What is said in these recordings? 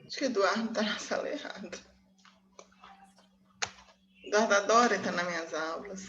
Acho que o Eduardo tá na sala errada. Eduardo adora estar nas minhas aulas.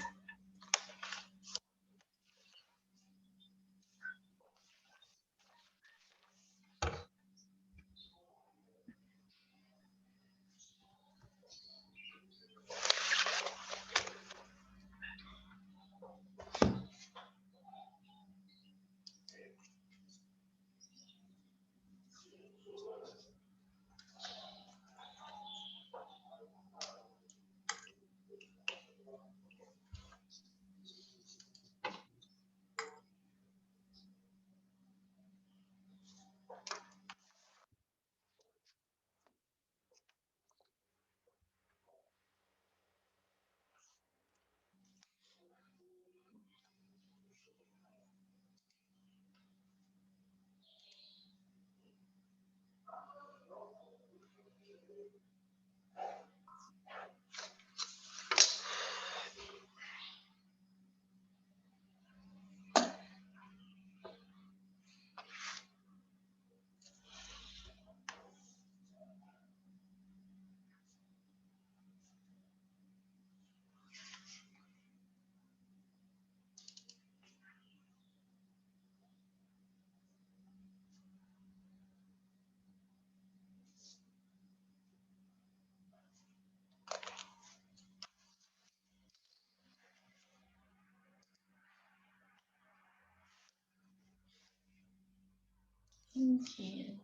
Mentira.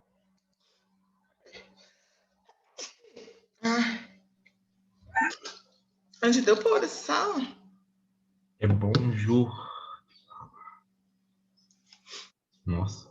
Ah. Onde deu por essa sala? É bonjour. Nossa.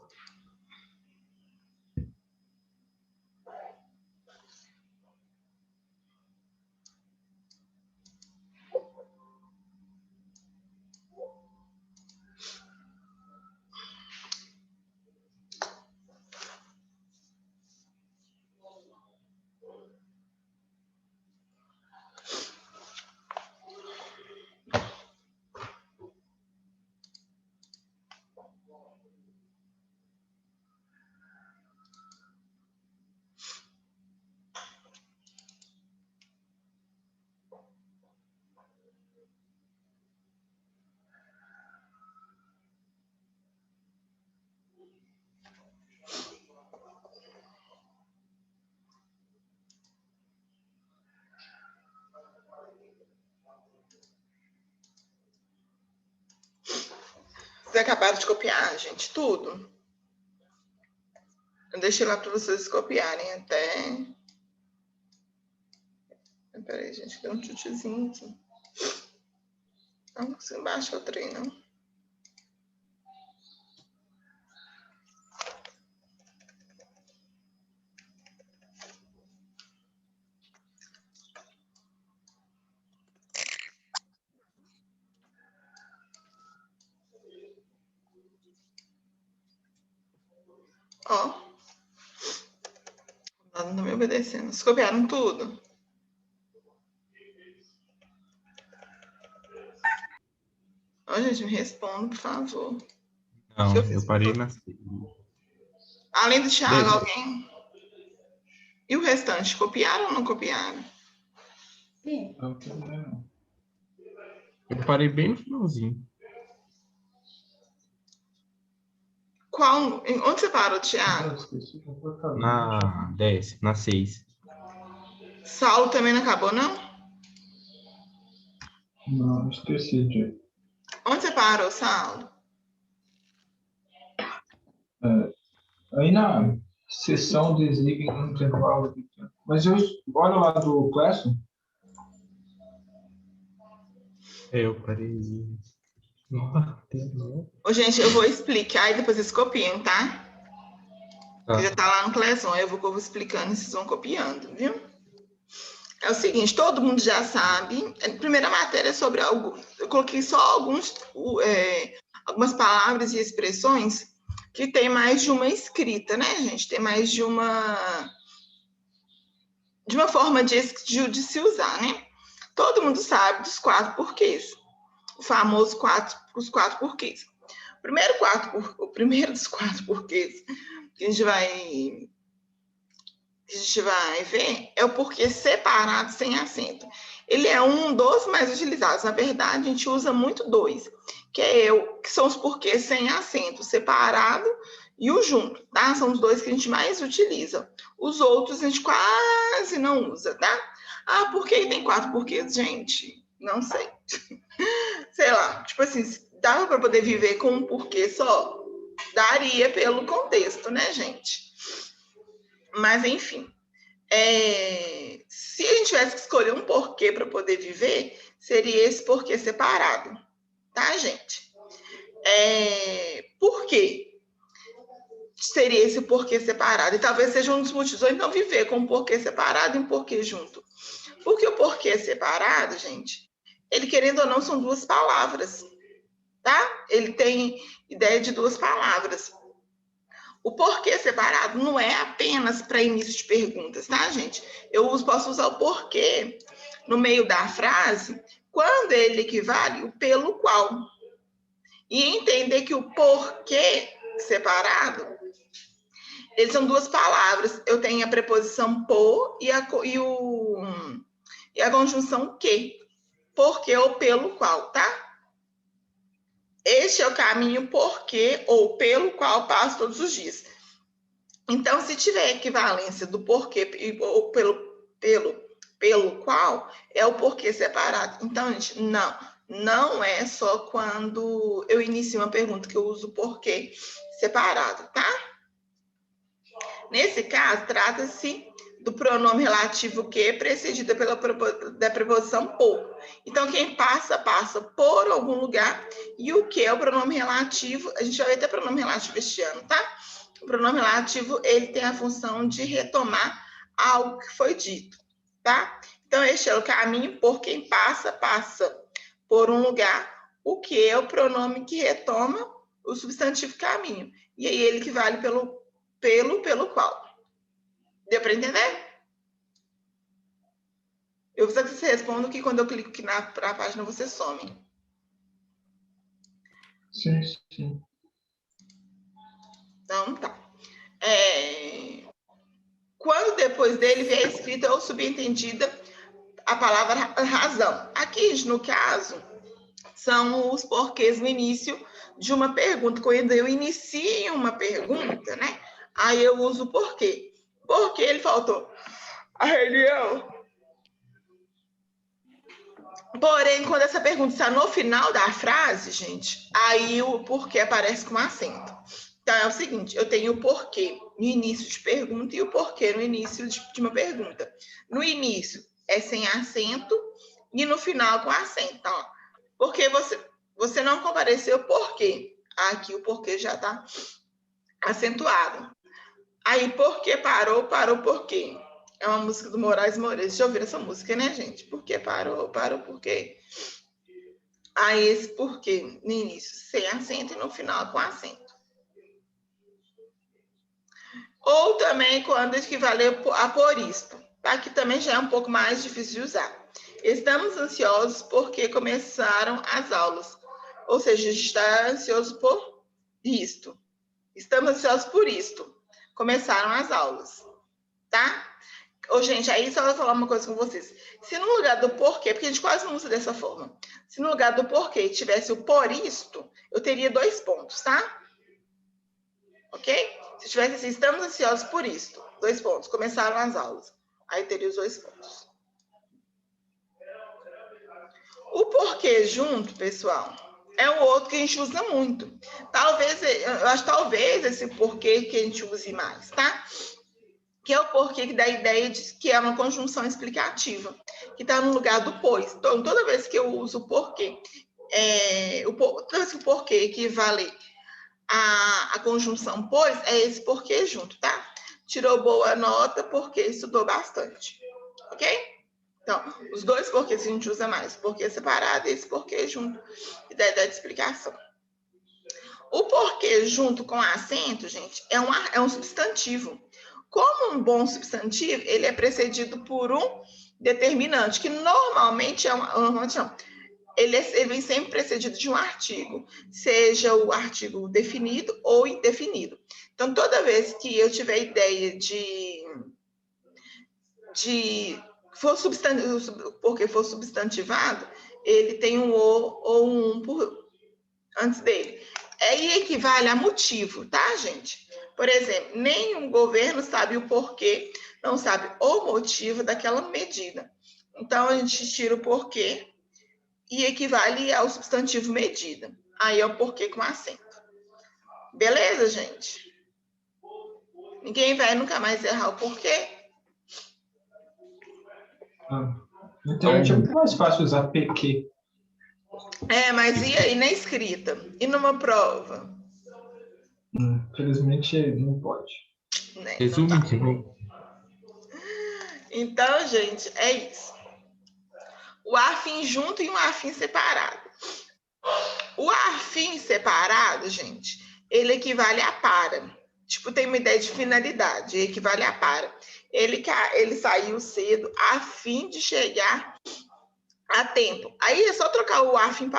Vocês acabaram de copiar, gente, tudo. Eu deixei lá para vocês copiarem até... Peraí, gente, deu um chutezinho aqui. Não consigo baixar o trem, não. Ó. Não tá me obedecendo. Vocês copiaram tudo? Ó, gente, me responda, por favor. Não, eu parei na... Além do Thiago, alguém? E o restante, copiaram ou não copiaram? Sim. Eu parei bem no finalzinho. Qual? Onde você parou, Thiago? Na 10, na 6. Saulo também não acabou, não? Não, esqueci de... Onde você parou, Saulo? Aí na sessão desliga no intervalo de tempo. Mas eu olho lá do Classroom. Eu parei... Ô, gente, eu vou explicar e depois vocês copiam, tá? Tá. Já tá lá no Classroom, eu vou explicando e vocês vão copiando, viu? É o seguinte, todo mundo já sabe. A primeira matéria é sobre algo. Eu coloquei só algumas palavras e expressões que tem mais de uma escrita, né, gente? Tem mais de uma forma de se usar, né? Todo mundo sabe dos 4 porquês. O famoso os 4 porquês. O primeiro dos 4 porquês que a que a gente vai ver é o porquê separado sem acento. Ele é um dos mais utilizados. Na verdade, a gente usa muito dois, que são os porquês sem acento, separado e o junto, tá? São os dois que a gente mais utiliza. Os outros a gente quase não usa, tá? Ah, por que tem 4 porquês, gente? Não sei. Sei lá, tipo assim, dava para poder viver com um porquê só? Daria pelo contexto, né, gente? Mas, enfim. Se a gente tivesse que escolher um porquê para poder viver, seria esse porquê separado, tá, gente? Por quê? Seria esse porquê separado. E talvez seja um dos motivos. Ou então viver com um porquê separado e um porquê junto. Porque o porquê separado, gente, ele, querendo ou não, são 2 palavras, tá? Ele tem ideia de 2 palavras. O porquê separado não é apenas para início de perguntas, tá, gente? Eu posso usar o porquê no meio da frase quando ele equivale o pelo qual. E entender que o porquê separado, eles são 2 palavras. Eu tenho a preposição por e a conjunção que. Porquê ou pelo qual, tá? Este é o caminho porquê ou pelo qual passo todos os dias. Então, se tiver equivalência do porquê ou pelo qual, é o porquê separado. Então, gente, não é só quando eu inicio uma pergunta que eu uso o porquê separado, tá? Nesse caso, trata-se do pronome relativo que, precedida da preposição por. Então, quem passa por algum lugar, e o que é o pronome relativo, a gente vai ter pronome relativo este ano, tá? O pronome relativo, ele tem a função de retomar algo que foi dito, tá? Então, este é o caminho por quem passa por um lugar, o que é o pronome que retoma o substantivo caminho. E aí, ele que vale pelo qual. Deu para entender? Eu preciso que você responda que quando eu clico aqui na página, você some. Sim, sim. Então, tá. Quando depois dele vier escrita ou subentendida a palavra razão. Aqui, no caso, são os porquês no início de uma pergunta. Quando eu inicio uma pergunta, né? Aí eu uso o porquê. Porque ele faltou a reunião. Porém, quando essa pergunta está no final da frase, gente, aí o porquê aparece com acento. Então, é o seguinte, eu tenho o porquê no início de pergunta e o porquê no início de uma pergunta. No início é sem acento e no final com acento. Então, porque você não compareceu, por quê? Aqui o porquê já está acentuado. Aí, porquê parou por quê? É uma música do Moraes Moreira. Vocês já ouviram essa música, né, gente? Por que parou por quê? Aí, esse porquê no início sem acento e no final com acento. Ou também quando equivaler a por isto. Tá? Que também já é um pouco mais difícil de usar. Estamos ansiosos porque começaram as aulas. Ou seja, a gente está ansioso por isto. Estamos ansiosos por isto. Começaram as aulas. Tá? Ô, gente, aí só vou falar uma coisa com vocês. Se no lugar do porquê, porque a gente quase não usa dessa forma. Se no lugar do porquê tivesse o por isto, eu teria 2 pontos, tá? Ok? Se tivesse assim, estamos ansiosos por isto, 2 pontos. Começaram as aulas. Aí teria os 2 pontos. O porquê junto, pessoal, é o outro que a gente usa muito. Talvez esse porquê que a gente use mais, tá? Que é o porquê que dá a ideia de que é uma conjunção explicativa, que está no lugar do pois. Então, toda vez que eu uso o porquê, toda vez que o porquê equivale a conjunção pois, é esse porquê junto, tá? Tirou boa nota porque estudou bastante, ok? Então, os 2 porquês que a gente usa mais, porquê separado e esse porquê junto, que dá a ideia de explicação. O porquê junto com acento, gente, é um substantivo. Como um bom substantivo, ele é precedido por um determinante, que normalmente ele vem sempre precedido de um artigo, seja o artigo definido ou indefinido. Então, toda vez que eu tiver ideia de porque for substantivado, ele tem um o ou um antes dele. Aí equivale a motivo, tá, gente? Por exemplo, nenhum governo sabe o porquê, não sabe o motivo daquela medida. Então, a gente tira o porquê e equivale ao substantivo medida. Aí é o porquê com acento. Beleza, gente? Ninguém vai nunca mais errar o porquê? Na internet é muito mais fácil usar PQ. Mas e aí na escrita? E numa prova? Infelizmente, não pode. Né? Resume, Então, gente, é isso. O afim junto e um afim separado. O afim separado, gente, ele equivale a para. Tipo, tem uma ideia de finalidade, equivale a para. Ele saiu cedo a fim de chegar a tempo. Aí é só trocar o afim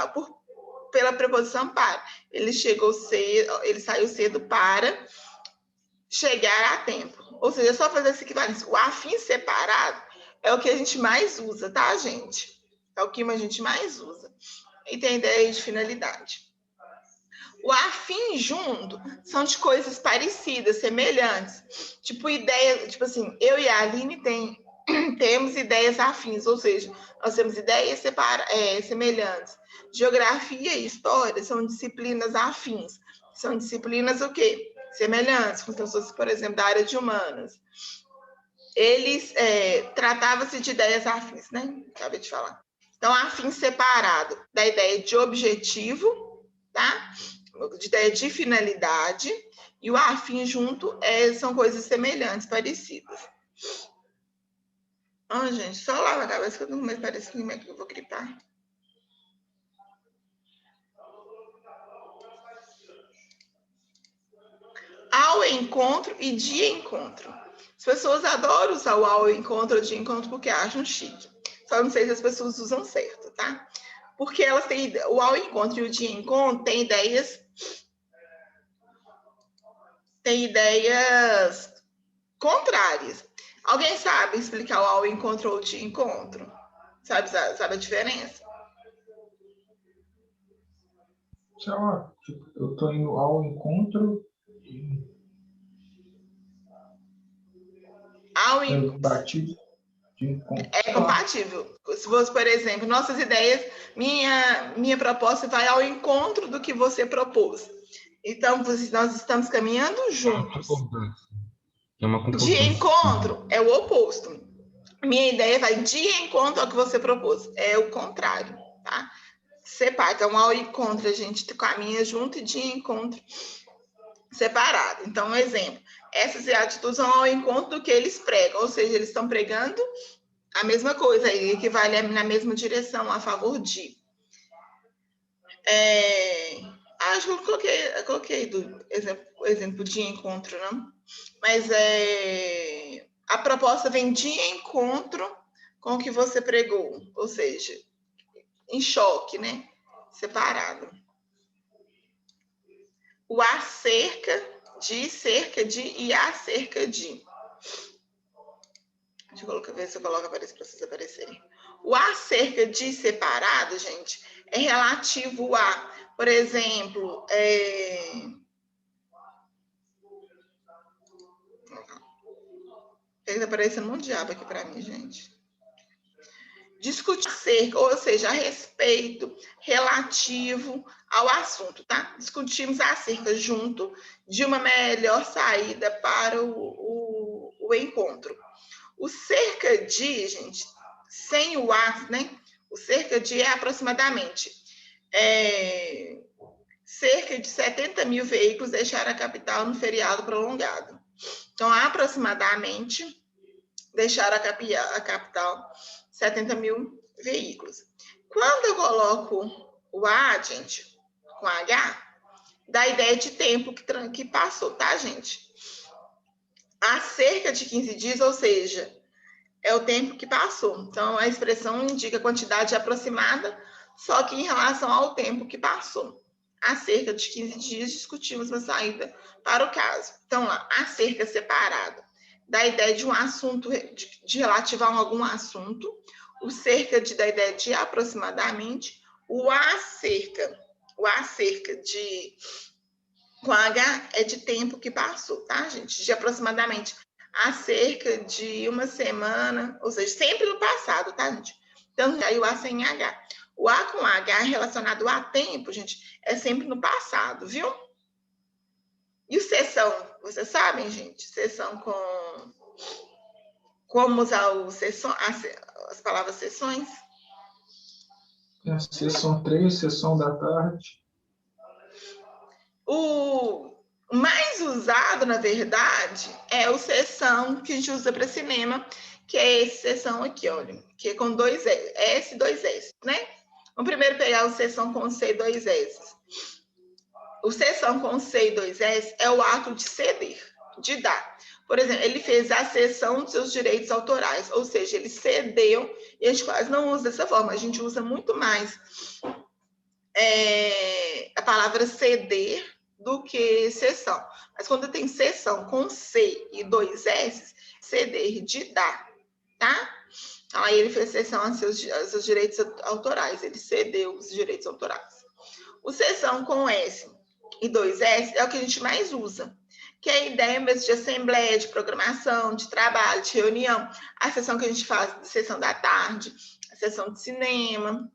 pela preposição para. Ele saiu cedo para chegar a tempo. Ou seja, é só fazer essa equivalência. O afim separado é o que a gente mais usa, tá, gente? É o que a gente mais usa. E tem ideia de finalidade. O afim junto são de coisas parecidas, semelhantes. Tipo, assim, eu e a Aline temos ideias afins, ou seja, nós temos ideias semelhantes. Geografia e história são disciplinas afins. São disciplinas o quê? Semelhantes, com pessoas, por exemplo, da área de humanas. Tratava-se de ideias afins, né? Acabei de falar. Então, afim separado da ideia de objetivo, tá? De ideia de finalidade, e o afim junto são coisas semelhantes, parecidas. Gente, só lava a cabeça que eu não parece que eu vou gripar. Ao encontro e de encontro. As pessoas adoram usar o ao encontro ou de encontro porque acham chique. Só não sei se as pessoas usam certo, tá? Porque elas têm o ao encontro e o de encontro têm ideias contrárias. Alguém sabe explicar o ao encontro ou de encontro? Sabe a diferença? Sei lá, tipo, eu tô indo ao encontro. Batido de encontro. É compatível. Se você, por exemplo, nossas ideias, minha proposta vai ao encontro do que você propôs. Então, nós estamos caminhando juntos. De encontro é o oposto. Minha ideia vai de encontro ao que você propôs. É o contrário, tá? Separa. Então, ao encontro, a gente caminha junto e de encontro separado. Então, um exemplo. Essas atitudes vão ao encontro do que eles pregam. Ou seja, eles estão pregando a mesma coisa, equivale na mesma direção, a favor de. Acho que eu coloquei o exemplo de encontro, não? Mas a proposta vem de encontro com o que você pregou, ou seja, em choque, né? Separado. O acerca de, cerca de e acerca de. Deixa eu ver se eu coloco para vocês aparecerem. O acerca de separado, gente, é relativo a, por exemplo, Está aparecendo um monte de aba aqui para mim, gente. Discutir acerca, ou seja, a respeito, relativo ao assunto, tá? Discutimos acerca junto de uma melhor saída para o encontro. O cerca de, gente, sem o as, né? O cerca de é aproximadamente cerca de 70 mil veículos deixaram a capital no feriado prolongado. Então, aproximadamente, deixaram a capital 70 mil veículos. Quando eu coloco o A, gente, com H, dá a ideia de tempo que passou, tá, gente? Há cerca de 15 dias, ou seja, é o tempo que passou. Então, a expressão indica a quantidade aproximada, só que em relação ao tempo que passou. Há cerca de 15 dias, discutimos uma saída para o caso. Então, lá, acerca separado dá a ideia de um assunto, de relativo a algum assunto. O cerca de dá a ideia de aproximadamente. O acerca de com H é de tempo que passou, tá, gente? De aproximadamente há cerca de uma semana, ou seja, sempre no passado, tá, gente? Então, aí o A sem H. O A com H relacionado a tempo, gente, é sempre no passado, viu? E o sessão, vocês sabem, gente? Sessão com... Como usar o sessão, as palavras sessões? Sessão 3, sessão da tarde. O mais usado, na verdade, é o sessão que a gente usa para cinema, que é esse sessão aqui, olha, que é com 2 S e 2 S, né? Vamos primeiro pegar o sessão com C e 2 S. O sessão com C e 2 S é o ato de ceder, de dar. Por exemplo, ele fez a cessão dos seus direitos autorais, ou seja, ele cedeu, e a gente quase não usa dessa forma, a gente usa muito mais a palavra ceder do que cessão. Mas quando tem cessão com C e 2 S, ceder de dar, tá? Então, aí ele fez cessão aos seus direitos autorais, ele cedeu os direitos autorais. O cessão com S e 2 S é o que a gente mais usa, que é a ideia mesmo de assembleia, de programação, de trabalho, de reunião. A sessão que a gente faz, a sessão da tarde, a sessão de cinema,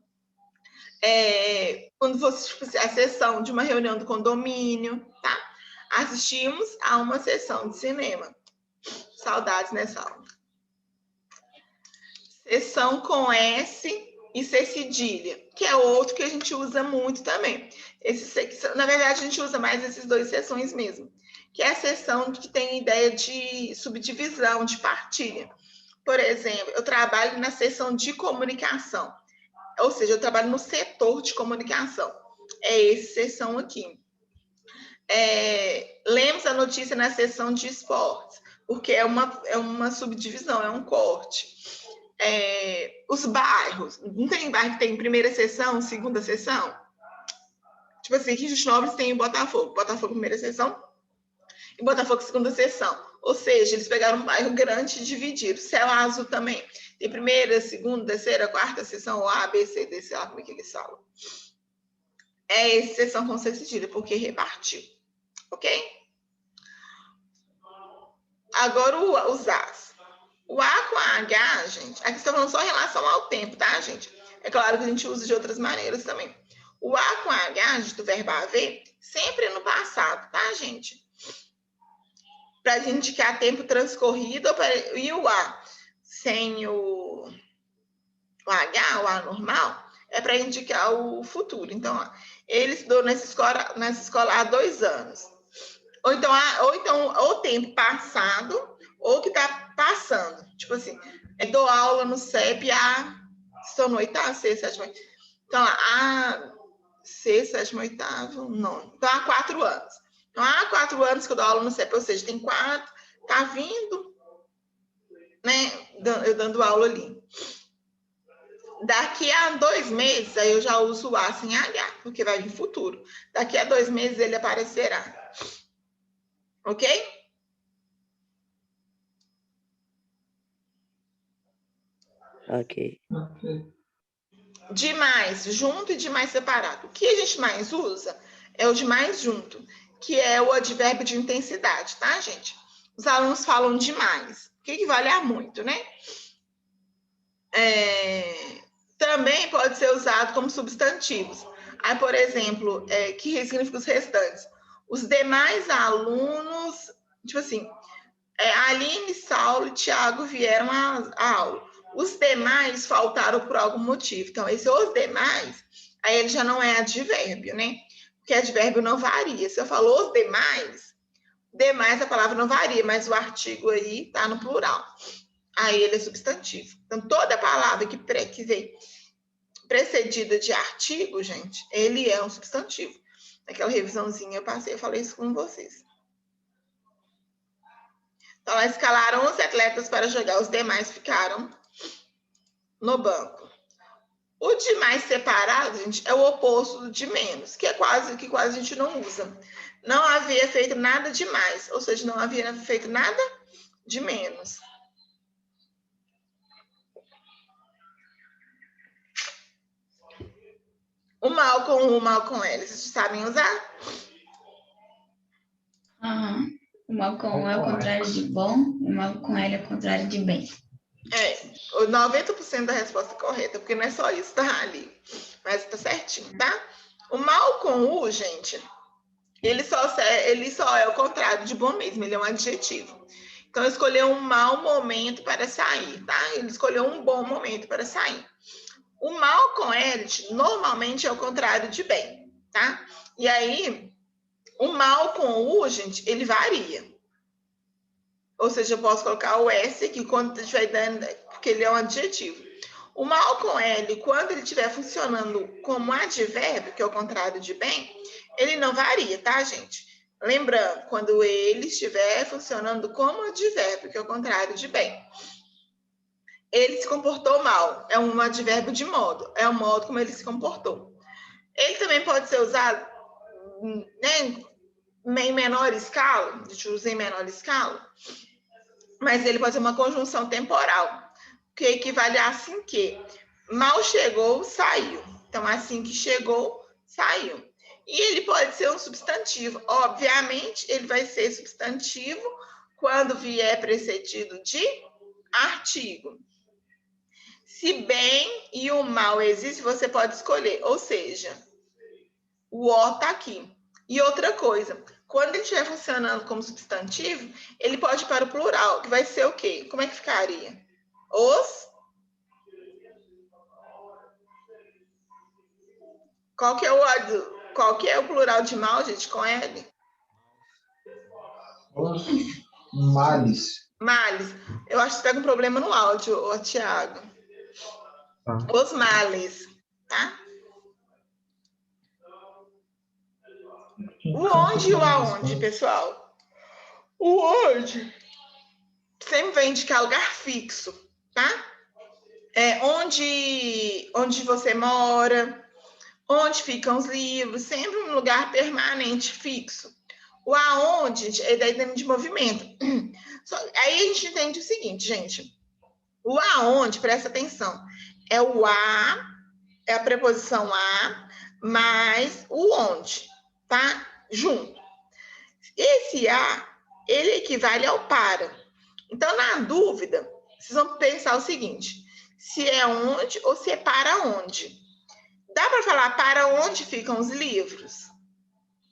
quando fosse tipo, a sessão de uma reunião do condomínio, tá? Assistimos a uma sessão de cinema. Saudades nessa aula. Sessão com S e C cedilha, que é outro que a gente usa muito também. Na verdade, a gente usa mais esses 2 sessões mesmo, que é a sessão que tem ideia de subdivisão, de partilha. Por exemplo, eu trabalho na seção de comunicação, ou seja, eu trabalho no setor de comunicação. É essa sessão aqui. Lemos a notícia na seção de esportes, porque é uma subdivisão, é um corte. Os bairros, não tem bairro que tem primeira sessão, segunda sessão? Tipo assim, Rio de Novos tem o Botafogo primeira sessão e Botafogo segunda sessão. Ou seja, eles pegaram um bairro grande e dividiram. Céu Azul também. Tem primeira, segunda, terceira, quarta sessão, A, B, C, D, sei lá como é que eles falam. É essa sessão com C cedilha, porque repartiu. Ok? Agora os As. O A com a H, gente, aqui estamos falando só em relação ao tempo, tá, gente? É claro que a gente usa de outras maneiras também. O A com a H, gente, do verbo haver, sempre no passado, tá, gente? Para indicar tempo transcorrido, e o A sem o H, o A normal, é para indicar o futuro. Então, ó, ele estudou nessa escola há 2 anos. Ou então, o tempo passado, ou que está passando. Tipo assim, dou aula no CEP estou no 8º, 6º, 7º. Então, há 6º, 7º, 8º, 9º. Então, há 4 anos. Então, há 4 anos que eu dou aula no CEP, ou seja, tem 4, tá vindo, né? Eu dando aula ali. Daqui a 2 meses, aí eu já uso o A sem H, porque vai vir futuro. Daqui a 2 meses ele aparecerá. Ok? Ok. De mais junto e de mais separado. O que a gente mais usa é o de mais junto, que é o advérbio de intensidade, tá, gente? Os alunos falam demais, que equivale a muito, né? Também pode ser usado como substantivos. Aí, por exemplo, que significa os restantes? Os demais alunos, tipo assim, Aline, Saulo e Tiago vieram à aula. Os demais faltaram por algum motivo. Então, esse os demais, aí ele já não é advérbio, né? Porque advérbio não varia. Se eu falo os demais a palavra não varia, mas o artigo aí tá no plural. Aí ele é substantivo. Então, toda palavra que vem precedida de artigo, gente, ele é um substantivo. Naquela revisãozinha eu passei, eu falei isso com vocês. Então, elas escalaram os atletas para jogar, os demais ficaram no banco. O de mais separado, gente, é o oposto do de menos, que quase a gente não usa. Não havia feito nada demais, ou seja, não havia feito nada de menos. O mal com U, o mal com L, vocês sabem usar? Aham. O mal com U é o contrário de bom, o mal com L é o contrário de bem. O 90% da resposta é correta, porque não é só isso, tá ali. Mas tá certinho, tá? O mal com U, gente, ele só é o contrário de bom mesmo, ele é um adjetivo. Então, escolheu um mau momento para sair, tá? Ele escolheu um bom momento para sair. O mal com L, normalmente, é o contrário de bem, tá? E aí, o mal com U, gente, ele varia. Ou seja, eu posso colocar o S aqui quando estiver dando, porque ele é um adjetivo. O mal com L, quando ele estiver funcionando como advérbio, que é o contrário de bem, ele não varia, tá, gente? Lembrando, quando ele estiver funcionando como advérbio, que é o contrário de bem. Ele se comportou mal, é um advérbio de modo, é o modo como ele se comportou. Ele também pode ser usado, né, em menor escala, a gente usa em menor escala, mas ele pode ser uma conjunção temporal, que equivale a assim que mal chegou, saiu. Então, assim que chegou, saiu. E ele pode ser um substantivo. Obviamente, ele vai ser substantivo quando vier precedido de artigo. Se bem e o mal existe, você pode escolher. Ou seja, o O está aqui. E outra coisa, quando ele estiver funcionando como substantivo, ele pode ir para o plural, que vai ser o quê? Como é que ficaria? Os. Qual que é o plural de mal, gente, com L? Os males. Males. Eu acho que você pega um problema no áudio, ô, Tiago. Tá. Os males, tá? O onde e o aonde, pessoal? O onde sempre vai indicar lugar fixo, tá? É onde você mora, onde ficam os livros, sempre um lugar permanente, fixo. O aonde é da ideia de movimento. Aí a gente entende o seguinte, gente. O aonde, presta atenção, é o a, é a preposição a, mais o onde, tá? Junto. Esse a, ele equivale ao para. Então, na dúvida, vocês vão pensar o seguinte, se é onde ou se é para onde. Dá para falar para onde ficam os livros?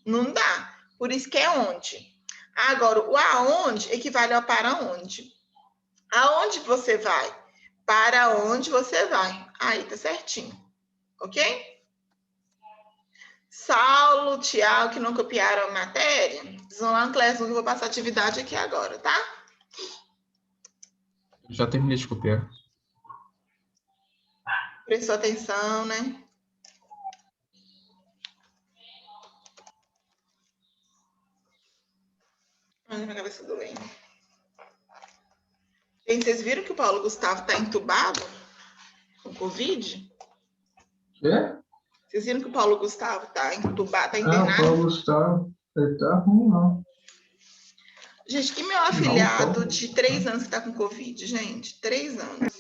Não dá. Por isso que é onde. Agora, o aonde equivale ao para onde. Aonde você vai? Para onde você vai? Aí tá certinho. Ok? Saulo, Tiago, que não copiaram a matéria, vocês vão lá no Classroom que eu vou passar a atividade aqui agora, tá? Já terminei de copiar. Prestou atenção, né? Ai, minha cabeça doendo. Gente, vocês viram que o Paulo Gustavo tá entubado com Covid? Quê? Vocês viram que o Paulo Gustavo tá entubado, tá Ah, o internado? Paulo Gustavo. Ele tá ruim, não. Gente, que meu afilhado de 3 anos que tá com Covid, gente. 3 anos.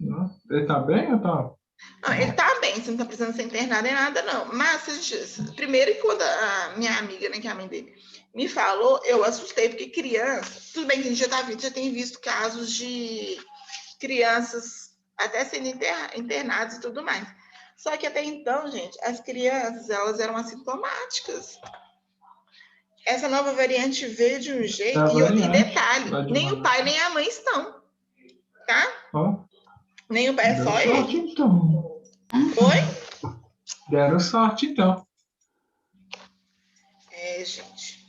Não. Ele tá bem ou tá? Não, ele tá bem, você não tá precisando ser internado nem nada, não. Mas, primeiro que quando a minha amiga, né, que é a mãe dele, me falou, eu assustei, porque criança, tudo bem que a gente já tem visto casos de crianças até sendo internadas e tudo mais. Só que até então, gente, as crianças, elas eram assintomáticas. Essa nova variante veio de um jeito, e detalhe, nem o pai nem a mãe estão, tá? Ó, Nem o pai, é só sorte, ele. então. Oi? Deram sorte, então. É, gente.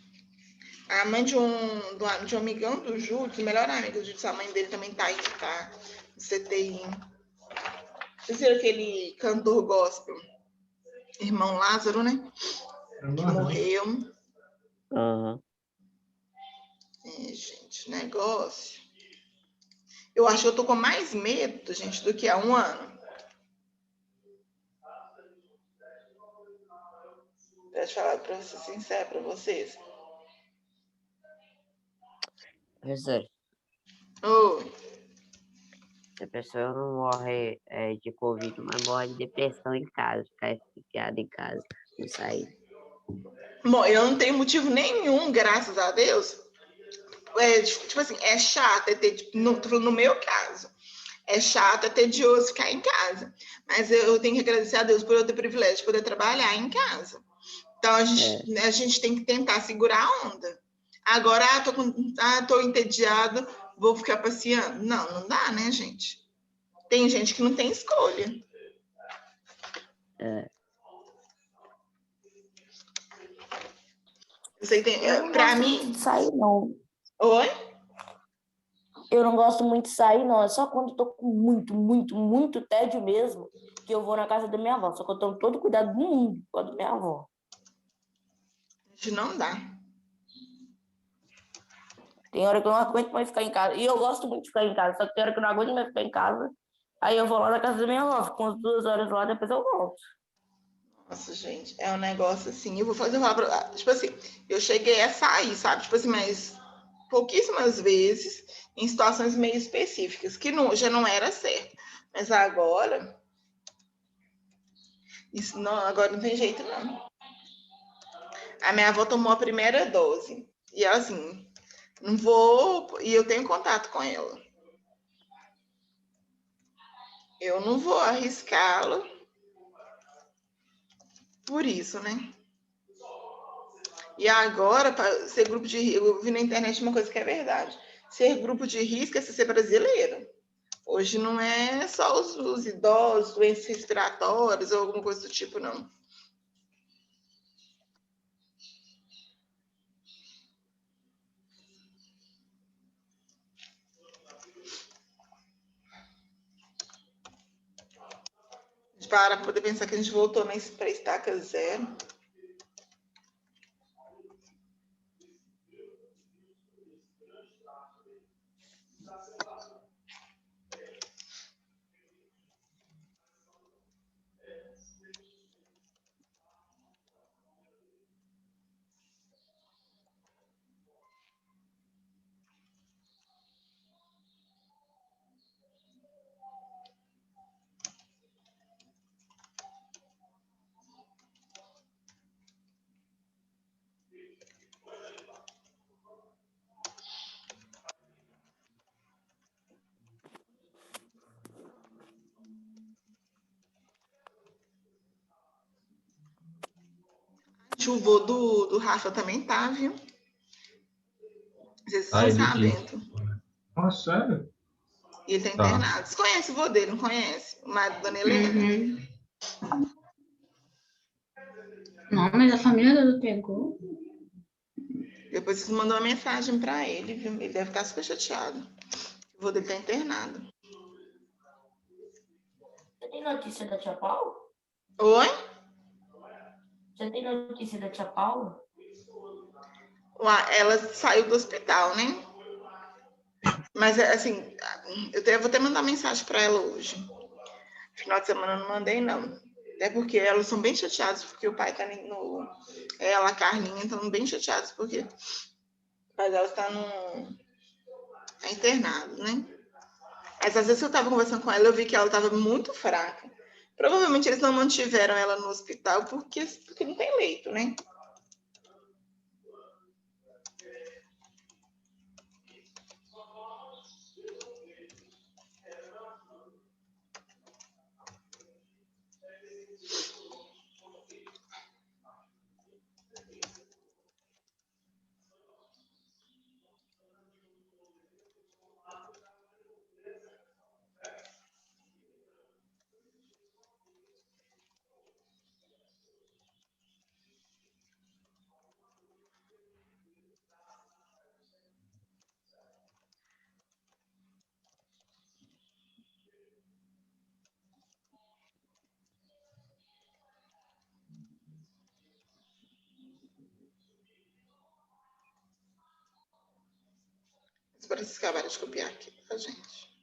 A mãe de um amigão do Ju, que melhor amiga do Ju, a mãe dele também tá aí, tá? No CTI. Vocês viram aquele cantor gospel, irmão Lázaro, né? Que morreu. Aham. É, gente, negócio. Eu acho que eu tô com mais medo, gente, do que há um ano. Deixa eu falar pra ser sincero pra vocês. Professor, pessoa não morre de Covid, mas morre de depressão em casa, ficar fiado em casa, não sair. Bom, eu não tenho motivo nenhum, graças a Deus. Tipo assim, é chato, tô falando no meu caso. É chato, é tedioso ficar em casa. Mas eu tenho que agradecer a Deus por eu ter o privilégio de poder trabalhar em casa. Então a gente tem que tentar segurar a onda. Agora, tô entediado, vou ficar passeando. Não, não dá, né, gente? Tem gente que não tem escolha. Você tem, Eu não pra gosto mim. muito de sair, não. Oi? Eu não gosto muito de sair, não. É só quando eu tô com muito tédio mesmo que eu vou na casa da minha avó. Só que eu tomo todo cuidado do mundo com a da minha avó. Gente, não dá. Tem hora que eu não aguento mais ficar em casa. E eu gosto muito de ficar em casa. Só que tem hora que eu não aguento mais ficar em casa. Aí eu vou lá na casa da minha avó. Fico umas 2 horas lá, depois eu volto. Nossa, gente, é um negócio assim. Eu vou falar tipo assim, eu cheguei a sair, sabe? Tipo assim, mas pouquíssimas vezes, em situações meio específicas, que não, já não era certo. Mas agora, isso não, agora não tem jeito, não. A minha avó tomou a primeira dose. E ela, assim, não vou. E eu tenho contato com ela. Eu não vou arriscá-la por isso, né? E agora, para ser grupo de risco, eu vi na internet uma coisa que é verdade. Ser grupo de risco é ser brasileiro. Hoje não é só os idosos, doenças respiratórias ou alguma coisa do tipo, não. Para poder pensar que a gente voltou para estaca zero. O vô do Rafa também tá, viu? Não sei se vocês Ele estão disse. sabendo. Nossa, sério? E ele tá Tá. internado. Vocês conhecem o vô dele, não conhece? O marido da Dona Helena? Uhum. Não, mas a família dele pegou. Depois vocês mandam uma mensagem para ele, viu? Ele deve estar super chateado. O vô dele tá internado. Você tem notícia da tia Paula? Oi? Você tem notícia da tia Paula? Ela saiu do hospital, né? Mas, assim, vou até mandar mensagem para ela hoje. Final de semana eu não mandei, não. Até porque elas são bem chateadas, porque o pai tá no... Ela, a Carlinha, estão bem chateadas, porque o pai dela tá internado, né? Mas às vezes eu tava conversando com ela, eu vi que ela tava muito fraca. Provavelmente eles não mantiveram ela no hospital porque não tem leito, né? Espero que vocês acabaram de copiar aqui, tá, gente?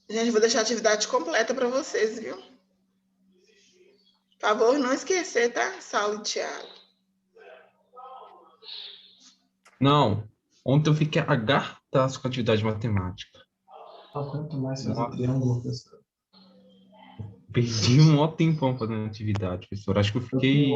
Gente, vou deixar a atividade completa para vocês, viu? Por favor, não esquecer, tá? Saulo e Thiago. Não. Ontem eu fiquei agarradaço com a atividade de matemática. Não aguento mais fazer Nossa. triângulo, professor. Perdi um maior tempão fazendo atividade, professor. Acho que eu fiquei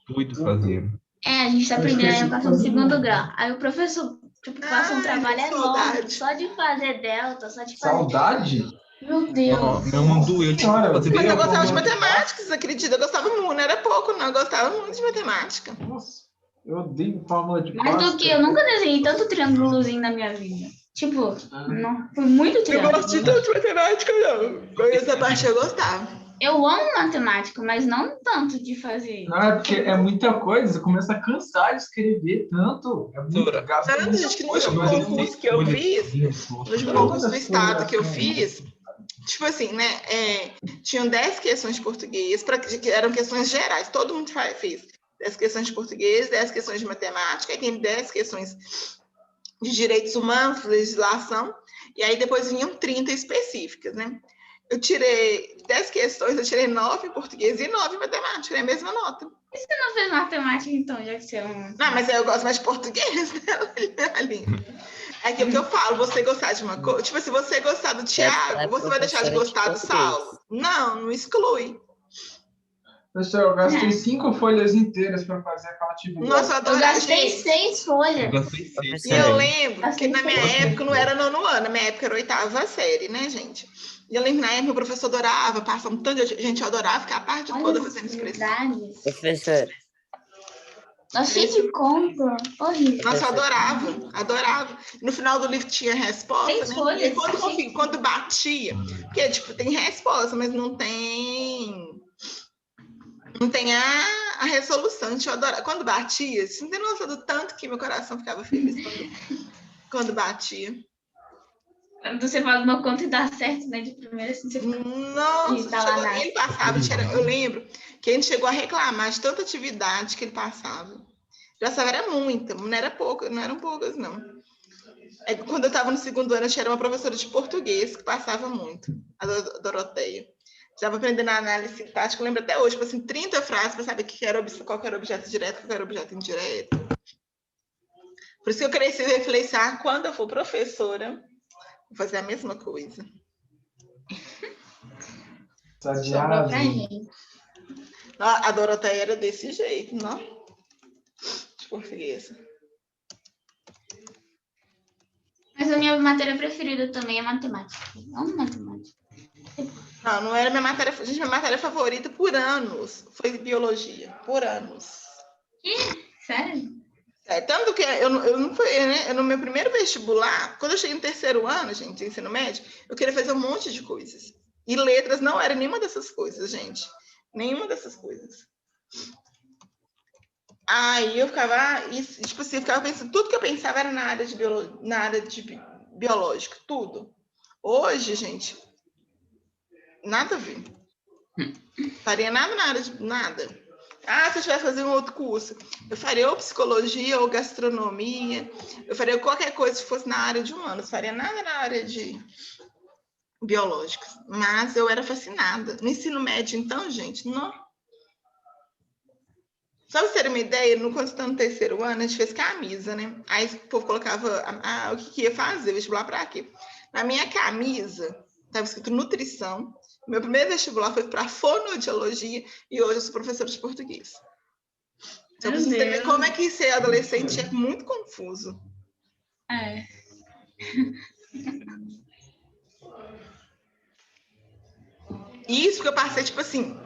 doido fazendo. A gente tá Eu aprendendo esqueci a de equação de fazer segundo um. grau. Aí o professor, tipo, passa um trabalho que enorme saudade. só de fazer delta, só de fazer... Saudade? Meu Deus. Meu mão doeu, eu tive que Senhora, fazer Mas eu eu gostava de vou- matemática, vocês acreditam? Eu gostava muito, não era pouco, não. Eu gostava muito de matemática. Nossa, eu odeio fórmula de Mais do Bhaskara. que eu nunca desenhei tanto triângulozinho na minha vida. Tipo, não, foi muito Eu triângulo. gosto de tanto de matemática, não. Essa parte eu gostava. Eu amo matemática, mas não tanto de fazer. Não, é porque é muita coisa, você começa a cansar de escrever tanto. É muito Doutora, gasta Tanto, muita gente, que no coisa, último mas eu concurso sei que eu Olha, fiz, isso. no último Todas concurso do as estado folhas que eu são- fiz, tipo assim, né? Tinham 10 questões de português, que eram questões gerais, todo mundo fez 10 questões de português, 10 questões de matemática, aí tem 10 questões de direitos humanos, legislação, e aí depois vinham 30 específicas, né? Eu tirei 10 questões, eu tirei 9 em português e 9 em matemática, é a mesma nota. Você não fez matemática, então, já que você é um... Não, mas eu gosto mais de português, né, Aline? É aquilo que eu falo, você gostar de uma coisa. Tipo, se você gostar do Thiago, você vai deixar de gostar do Saulo? Não, não exclui. Professor, eu gastei 5 folhas inteiras para fazer aquela atividade. Nossa, eu Eu adoro. gastei Gente, 6 folhas. Eu gastei 6 e eu também. lembro que na minha época não era nono ano, na minha época era 8ª série, né, gente? E eu lembro que na época o professor adorava, passava um tanto de gente, eu adorava ficar a parte toda Olha as fazendo inscrição. atividades. Professor, Tá cheio de conta. Horrível. Nossa, eu adorava. No final do livro tinha resposta, 6 né? folhas, E aí, tá cheio de quando batia, porque, tipo, tem resposta, mas não tem a resolução. Gente, eu adorava. Quando batia, você não tem noção do tanto que meu coração ficava feliz quando batia. Quando você faz uma conta e dá certo, né? De primeira, assim, você fica... Nossa, tá lá na- ele passava, eu lembro que a gente chegou a reclamar de tanta atividade que ele passava. Já era muita, não era pouca, não eram poucas, não. Quando eu estava no segundo ano, eu tinha uma professora de português que passava muito, a Doroteia. Estava aprendendo a análise sintática, eu lembro até hoje, tipo assim, 30 frases para saber qual era objeto direto, qual era objeto indireto. Por isso que eu cresci e falei assim, quando eu for professora, vou fazer a mesma coisa. Sobrou pra gente. A Doroteia era desse jeito, não? De português. Mas a minha matéria preferida também é matemática. Eu amo matemática. Não era minha matéria. Gente, minha matéria favorita por anos foi biologia. Por anos. Sério? Tanto que eu não fui, né? No meu primeiro vestibular, quando eu cheguei no terceiro ano, gente, de ensino médio, eu queria fazer um monte de coisas. E letras não era nenhuma dessas coisas, gente. Nenhuma dessas coisas. Aí eu ficava, tipo assim, eu ficava pensando, tudo que eu pensava era na área de biológico, tudo. Hoje, gente, nada a ver. Faria nada na área de nada. Se eu tivesse fazer um outro curso, eu faria ou psicologia ou gastronomia, eu faria qualquer coisa que fosse na área de humanos, faria nada na área de biológicos. Mas eu era fascinada. No ensino médio, então, gente, não. Só pra vocês terem uma ideia, quando você tá no terceiro ano, a gente fez camisa, né? Aí o povo colocava o que ia fazer, vestibular para quê? Na minha camisa, estava escrito nutrição. Meu primeiro vestibular foi para fonoaudiologia e hoje eu sou professora de português. Então, pra vocês terem como é que ser adolescente é muito confuso. É. Isso porque eu passei, tipo assim,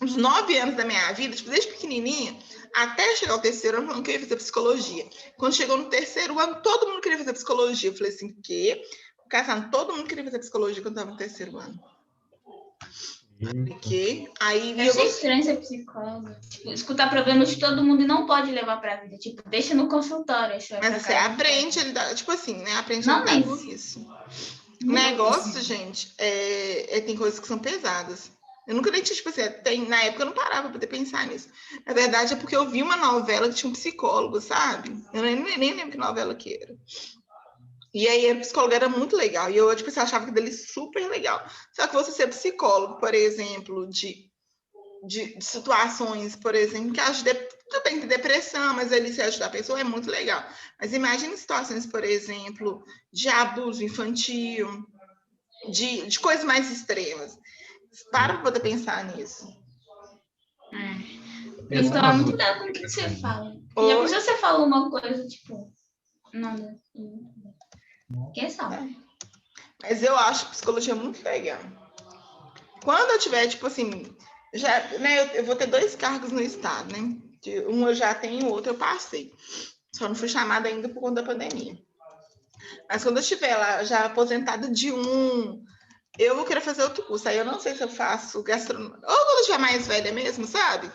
uns 9 anos da minha vida, tipo, desde pequenininha, até chegar ao terceiro ano, falando que eu ia fazer psicologia. Quando chegou no terceiro ano, todo mundo queria fazer psicologia. Eu falei assim, o quê? Todo mundo queria fazer psicologia quando estava no terceiro ano. Porque aí Eu achei estranho ser psicóloga. Tipo, escutar problemas de todo mundo e não pode levar pra vida. Tipo, deixa no consultório. Mas você aprende, tipo assim, né? Aprende não, a lidar com isso. O negócio, gente, tem coisas que são pesadas. Eu nunca nem tinha, tipo assim, na época eu não parava pra poder pensar nisso. Na verdade, é porque eu vi uma novela que tinha um psicólogo, sabe? Eu nem lembro que novela que era. E aí a psicóloga era muito legal. E eu, tipo, assim, achava que dele super legal. Só que você ser psicólogo, por exemplo, de situações, por exemplo, que ajuda, tudo bem, de depressão, mas ali se ajudar a pessoa é muito legal. Mas imagine situações, por exemplo, de abuso infantil, de coisas mais extremas. Para poder pensar nisso. Tem que tomar muito cuidado com o que você fala. Porque já pensou se você falou uma coisa, tipo, nada. Quem sabe? Mas eu acho psicologia muito legal. Quando eu tiver, tipo assim, já, né, eu vou ter 2 cargos no estado, né? Um eu já tenho, o outro eu passei. Só não fui chamada ainda por conta da pandemia. Mas quando eu estiver lá, já aposentada de um, eu vou querer fazer outro curso. Aí eu não sei se eu faço gastronomia. Ou quando eu estiver mais velha mesmo, sabe?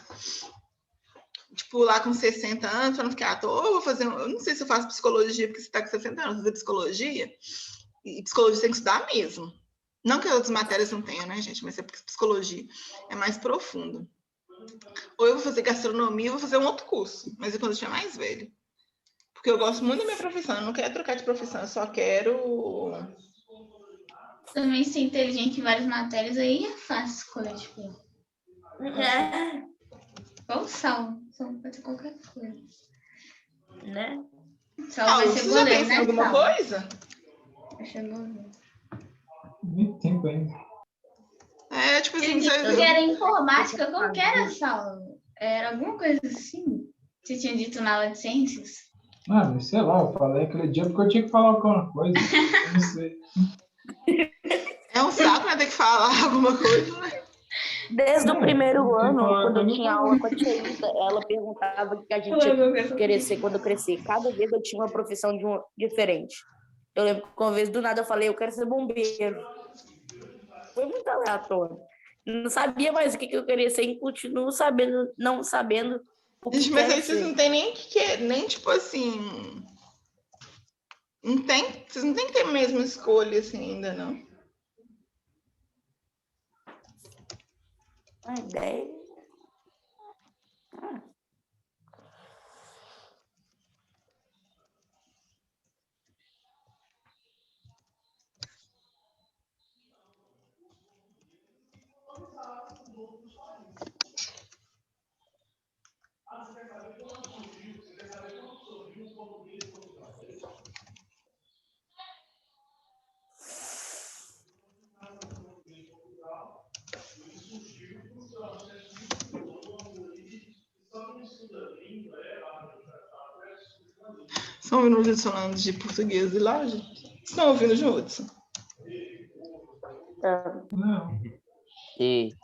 Tipo, lá com 60 anos, para não ficar à toa. Ou eu vou fazer, eu não sei se eu faço psicologia, porque você está com 60 anos, fazer psicologia. E psicologia tem que estudar mesmo. Não que as outras matérias não tenham, né, gente? Mas é porque psicologia é mais profundo. Ou eu vou fazer gastronomia, ou vou fazer um outro curso. Mas é quando eu estiver mais velho. Porque eu gosto muito da minha profissão. Eu não quero trocar de profissão. Eu só quero... Também ser inteligente em várias matérias, aí é fácil escolher, tipo. Ou sal. Sal pode ser qualquer coisa. Né? Sal vai ser você já goleiro, pensa em né, alguma Sal? coisa? Vai ser goleiro. Muito tempo ainda. É, tipo assim... Ele que era informática, como que era, Sal? Era alguma coisa assim? Você tinha dito na aula de ciências? Mano, sei lá, eu falei aquele dia porque eu tinha que falar alguma coisa. Eu não sei. É um saco, né? Ter que falar alguma coisa, né? Desde o primeiro não tem ano, falar quando eu coisa, tinha não. aula com a tia Ida, ela perguntava o que a gente ia querer ser quando eu crescer. Cada vez eu tinha uma profissão diferente. Eu lembro que uma vez do nada eu falei, eu quero ser bombeiro. Foi muito aleatório. Não sabia mais o que eu queria ser e continuo sabendo, não sabendo o que Gente, mas aí quero vocês não ser. tem nem que nem tipo assim. Não tem, vocês não têm que ter a mesma escolha assim ainda, não. A ideia. Estão ouvindo o Hudson falando de português e lá, gente? Estão ouvindo o Hudson? Não. E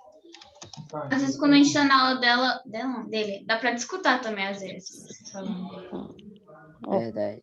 Às vezes, quando a gente tá na aula dele, dá pra escutar também, às vezes. Falando. verdade.